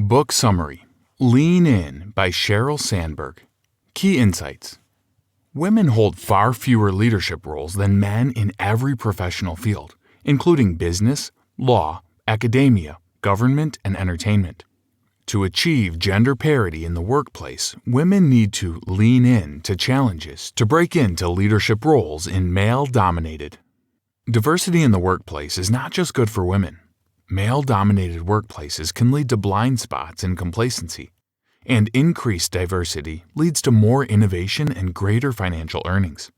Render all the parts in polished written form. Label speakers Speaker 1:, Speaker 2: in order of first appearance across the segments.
Speaker 1: Book Summary: Lean In by Sheryl Sandberg. Key insights. Women hold far fewer leadership roles than men in every professional field, including business, law, academia, government, and entertainment. To achieve gender parity in the workplace, women need to lean in to challenges to break into leadership roles in male-dominated. Diversity in the workplace is not just good for women. Male-dominated workplaces can lead to blind spots and complacency, and increased diversity leads to more innovation and greater financial earnings.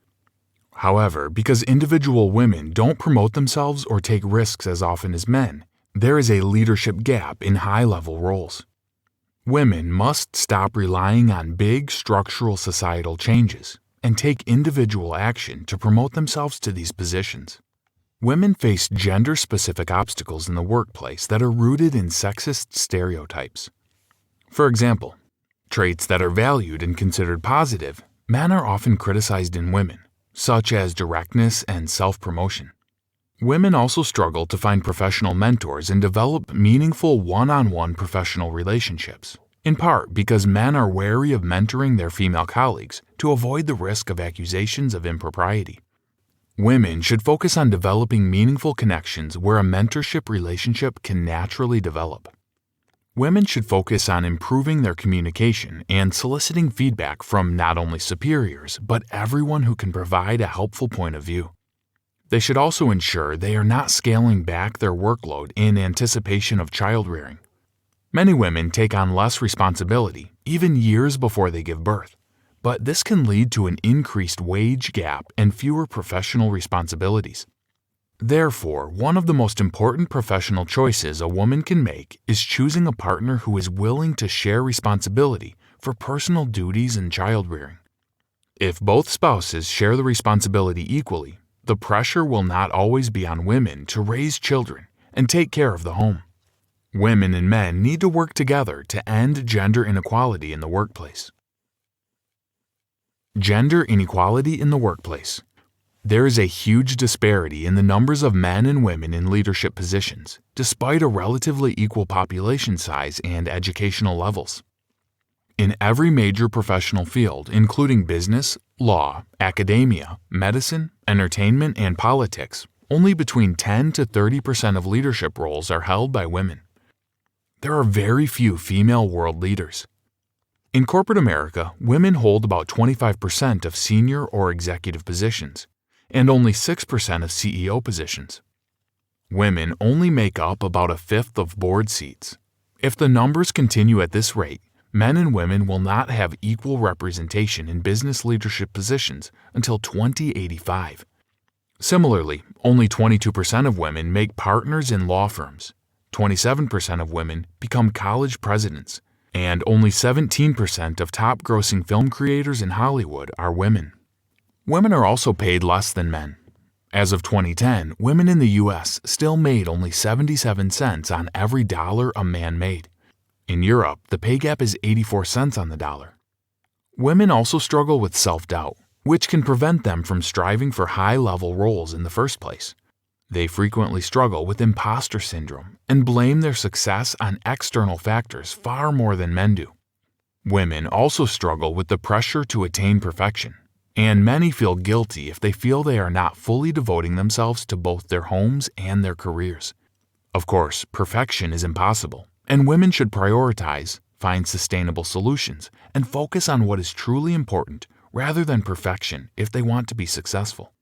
Speaker 1: However, because individual women don't promote themselves or take risks as often as men, there is a leadership gap in high-level roles. Women must stop relying on big structural societal changes and take individual action to promote themselves to these positions. Women face gender-specific obstacles in the workplace that are rooted in sexist stereotypes. For example, traits that are valued and considered positive, men are often criticized in women, such as directness and self-promotion. Women also struggle to find professional mentors and develop meaningful one-on-one professional relationships, in part because men are wary of mentoring their female colleagues to avoid the risk of accusations of impropriety. Women should focus on developing meaningful connections where a mentorship relationship can naturally develop. Women should focus on improving their communication and soliciting feedback from not only superiors, but everyone who can provide a helpful point of view. They should also ensure they are not scaling back their workload in anticipation of child rearing. Many women take on less responsibility, even years before they give birth, but this can lead to an increased wage gap and fewer professional responsibilities. Therefore, one of the most important professional choices a woman can make is choosing a partner who is willing to share responsibility for personal duties and child rearing. If both spouses share the responsibility equally, the pressure will not always be on women to raise children and take care of the home. Women and men need to work together to end gender inequality in the workplace. Gender inequality in the workplace. There is a huge disparity in the numbers of men and women in leadership positions, despite a relatively equal population size and educational levels. In every major professional field, including business, law, academia, medicine, entertainment, and politics, only between 10 to 30% of leadership roles are held by women. There are very few female world leaders. In corporate America, women hold about 25% of senior or executive positions, and only 6% of CEO positions. Women only make up about a fifth of board seats. If the numbers continue at this rate, men and women will not have equal representation in business leadership positions until 2085. Similarly, only 22% of women make partners in law firms, 27% of women become college presidents, and only 17% of top-grossing film creators in Hollywood are women. Women are also paid less than men. As of 2010, women in the U.S. still made only 77 cents on every dollar a man made. In Europe, the pay gap is 84 cents on the dollar. Women also struggle with self-doubt, which can prevent them from striving for high-level roles in the first place. They frequently struggle with imposter syndrome and blame their success on external factors far more than men do. Women also struggle with the pressure to attain perfection, and many feel guilty if they feel they are not fully devoting themselves to both their homes and their careers. Of course, perfection is impossible, and women should prioritize, find sustainable solutions, and focus on what is truly important rather than perfection if they want to be successful.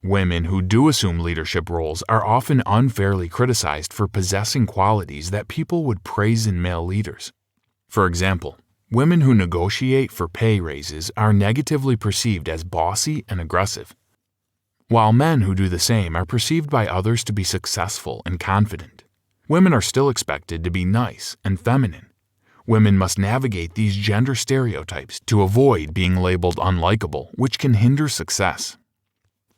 Speaker 1: Women who do assume leadership roles are often unfairly criticized for possessing qualities that people would praise in male leaders. For example, women who negotiate for pay raises are negatively perceived as bossy and aggressive, while men who do the same are perceived by others to be successful and confident. Women are still expected to be nice and feminine. Women must navigate these gender stereotypes to avoid being labeled unlikable, which can hinder success.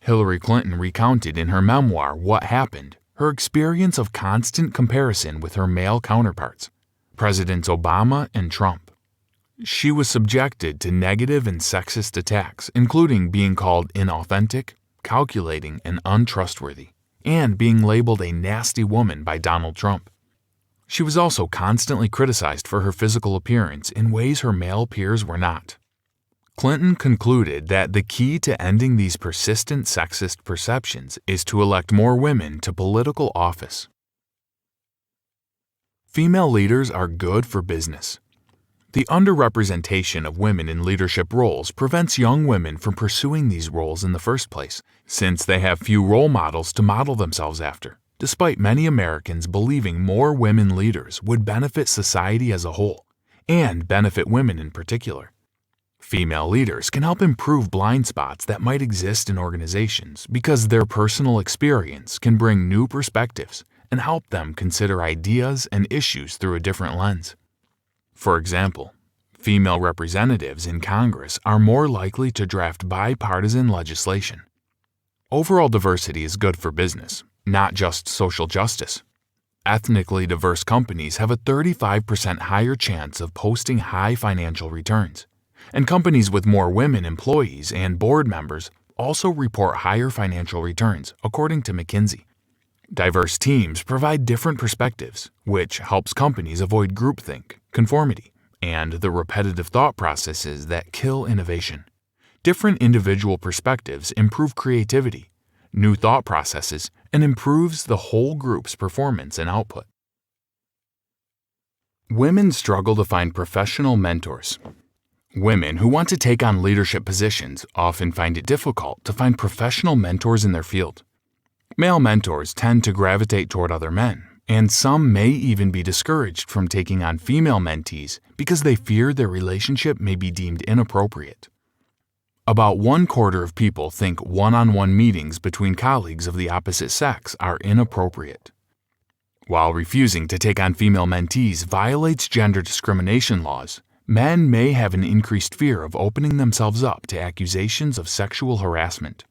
Speaker 1: Hillary Clinton recounted in her memoir What Happened her experience of constant comparison with her male counterparts, Presidents Obama and Trump. She was subjected to negative and sexist attacks, including being called inauthentic, calculating, and untrustworthy, and being labeled a nasty woman by Donald Trump. She was also constantly criticized for her physical appearance in ways her male peers were not. Clinton concluded that the key to ending these persistent sexist perceptions is to elect more women to political office. Female leaders are good for business. The underrepresentation of women in leadership roles prevents young women from pursuing these roles in the first place, since they have few role models to model themselves after, despite many Americans believing more women leaders would benefit society as a whole, and benefit women in particular. Female leaders can help improve blind spots that might exist in organizations because their personal experience can bring new perspectives and help them consider ideas and issues through a different lens. For example, female representatives in Congress are more likely to draft bipartisan legislation. Overall diversity is good for business, not just social justice. Ethnically diverse companies have a 35% higher chance of posting high financial returns, and companies with more women employees and board members also report higher financial returns, according to McKinsey. Diverse teams provide different perspectives, which helps companies avoid groupthink, conformity, and the repetitive thought processes that kill innovation. Different individual perspectives improve creativity, new thought processes, and improves the whole group's performance and output. Women struggle to find professional mentors. Women who want to take on leadership positions often find it difficult to find professional mentors in their field. Male mentors tend to gravitate toward other men, and some may even be discouraged from taking on female mentees because they fear their relationship may be deemed inappropriate. About 1/4 of people think one-on-one meetings between colleagues of the opposite sex are inappropriate. While refusing to take on female mentees violates gender discrimination laws, men may have an increased fear of opening themselves up to accusations of sexual harassment.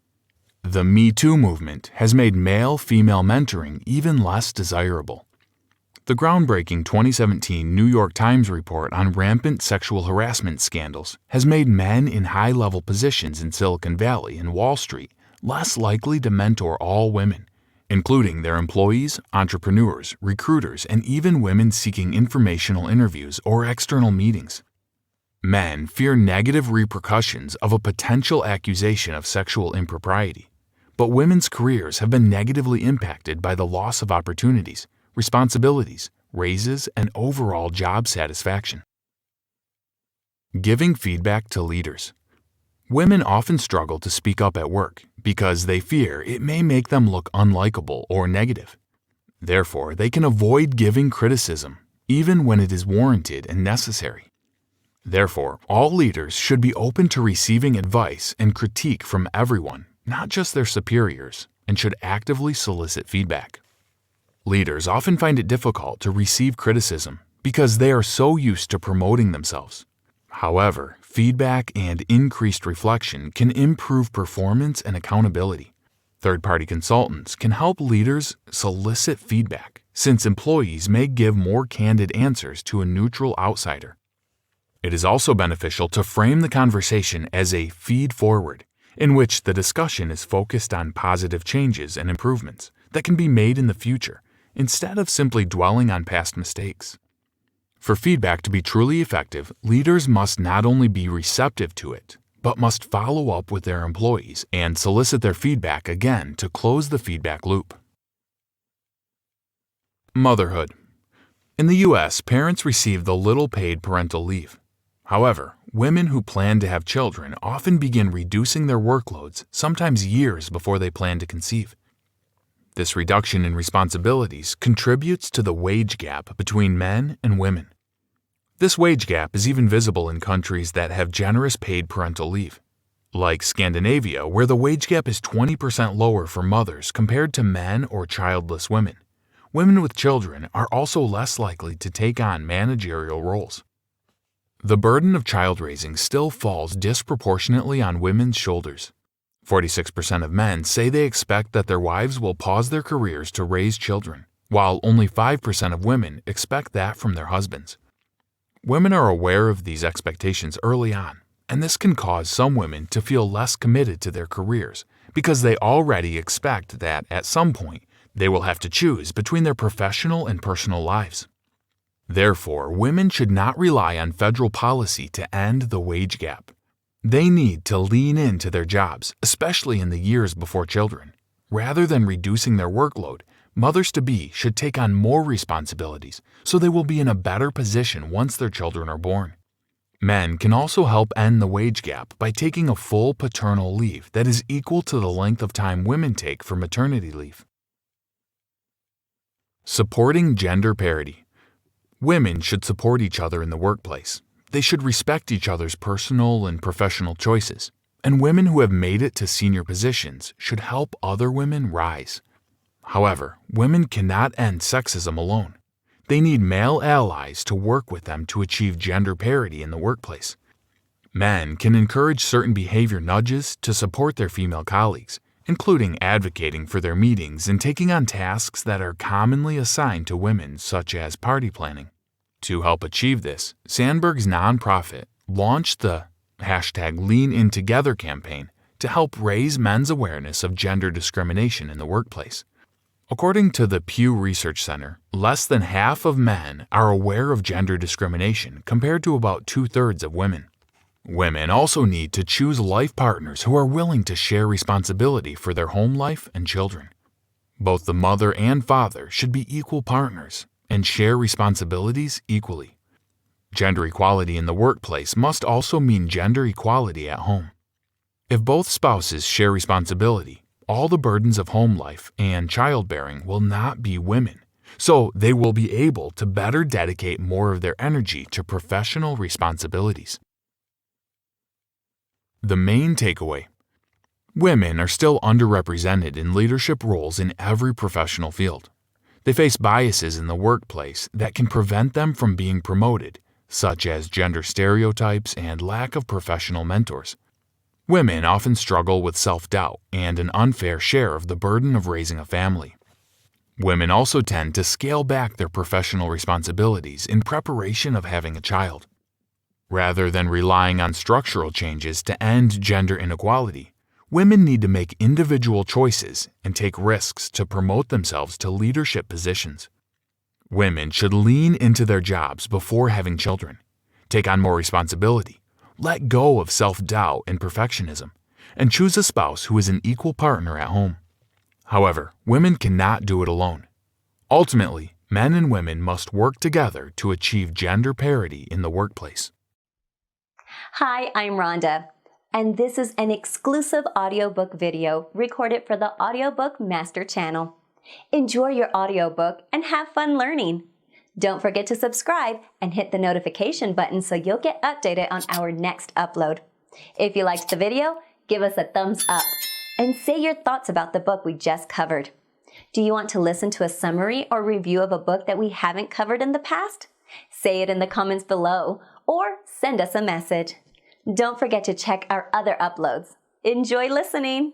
Speaker 1: The Me Too movement has made male-female mentoring even less desirable. The groundbreaking 2017 New York Times report on rampant sexual harassment scandals has made men in high-level positions in Silicon Valley and Wall Street less likely to mentor all women, including their employees, entrepreneurs, recruiters, and even women seeking informational interviews or external meetings. Men fear negative repercussions of a potential accusation of sexual impropriety, but women's careers have been negatively impacted by the loss of opportunities, responsibilities, raises, and overall job satisfaction. Giving feedback to leaders. Women often struggle to speak up at work because they fear it may make them look unlikable or negative. Therefore, they can avoid giving criticism, even when it is warranted and necessary. Therefore, all leaders should be open to receiving advice and critique from everyone, not just their superiors, and should actively solicit feedback. Leaders often find it difficult to receive criticism because they are so used to promoting themselves. However, feedback and increased reflection can improve performance and accountability. Third-party consultants can help leaders solicit feedback, since employees may give more candid answers to a neutral outsider. It is also beneficial to frame the conversation as a feed-forward, in which the discussion is focused on positive changes and improvements that can be made in the future, instead of simply dwelling on past mistakes. For feedback to be truly effective, leaders must not only be receptive to it, but must follow up with their employees and solicit their feedback again to close the feedback loop. Motherhood. In the U.S., parents receive the little paid parental leave. However, women who plan to have children often begin reducing their workloads sometimes years before they plan to conceive. This reduction in responsibilities contributes to the wage gap between men and women. This wage gap is even visible in countries that have generous paid parental leave, like Scandinavia, where the wage gap is 20% lower for mothers compared to men or childless women. Women with children are also less likely to take on managerial roles. The burden of child raising still falls disproportionately on women's shoulders. 46% of men say they expect that their wives will pause their careers to raise children, while only 5% of women expect that from their husbands. Women are aware of these expectations early on, and this can cause some women to feel less committed to their careers because they already expect that at some point they will have to choose between their professional and personal lives. Therefore, women should not rely on federal policy to end the wage gap. They need to lean into their jobs, especially in the years before children. Rather than reducing their workload, mothers-to-be should take on more responsibilities so they will be in a better position once their children are born. Men can also help end the wage gap by taking a full paternal leave that is equal to the length of time women take for maternity leave. Supporting gender parity. Women should support each other in the workplace. They should respect each other's personal and professional choices, and women who have made it to senior positions should help other women rise. However, women cannot end sexism alone. They need male allies to work with them to achieve gender parity in the workplace. Men can encourage certain behavior nudges to support their female colleagues, including advocating for their meetings and taking on tasks that are commonly assigned to women, such as party planning. To help achieve this, Sandberg's nonprofit launched the #LeanInTogether campaign to help raise men's awareness of gender discrimination in the workplace. According to the Pew Research Center, less than half of men are aware of gender discrimination compared to about 2/3 of women. Women also need to choose life partners who are willing to share responsibility for their home life and children. Both the mother and father should be equal partners and share responsibilities equally. Gender equality in the workplace must also mean gender equality at home. If both spouses share responsibility, all the burdens of home life and childbearing will not be women, so they will be able to better dedicate more of their energy to professional responsibilities. The main takeaway: women are still underrepresented in leadership roles in every professional field. They face biases in the workplace that can prevent them from being promoted, such as gender stereotypes and lack of professional mentors. Women often struggle with self-doubt and an unfair share of the burden of raising a family. Women also tend to scale back their professional responsibilities in preparation of having a child. Rather than relying on structural changes to end gender inequality, women need to make individual choices and take risks to promote themselves to leadership positions. Women should lean into their jobs before having children, take on more responsibility, let go of self-doubt and perfectionism, and choose a spouse who is an equal partner at home. However, women cannot do it alone. Ultimately, men and women must work together to achieve gender parity in the workplace.
Speaker 2: Hi, I'm Rhonda, and this is an exclusive audiobook video recorded for the Audiobook Master Channel. Enjoy your audiobook and have fun learning. Don't forget to subscribe and hit the notification button so you'll get updated on our next upload. If you liked the video, give us a thumbs up and say your thoughts about the book we just covered. Do you want to listen to a summary or review of a book that we haven't covered in the past? Say it in the comments below or send us a message. Don't forget to check our other uploads. Enjoy listening!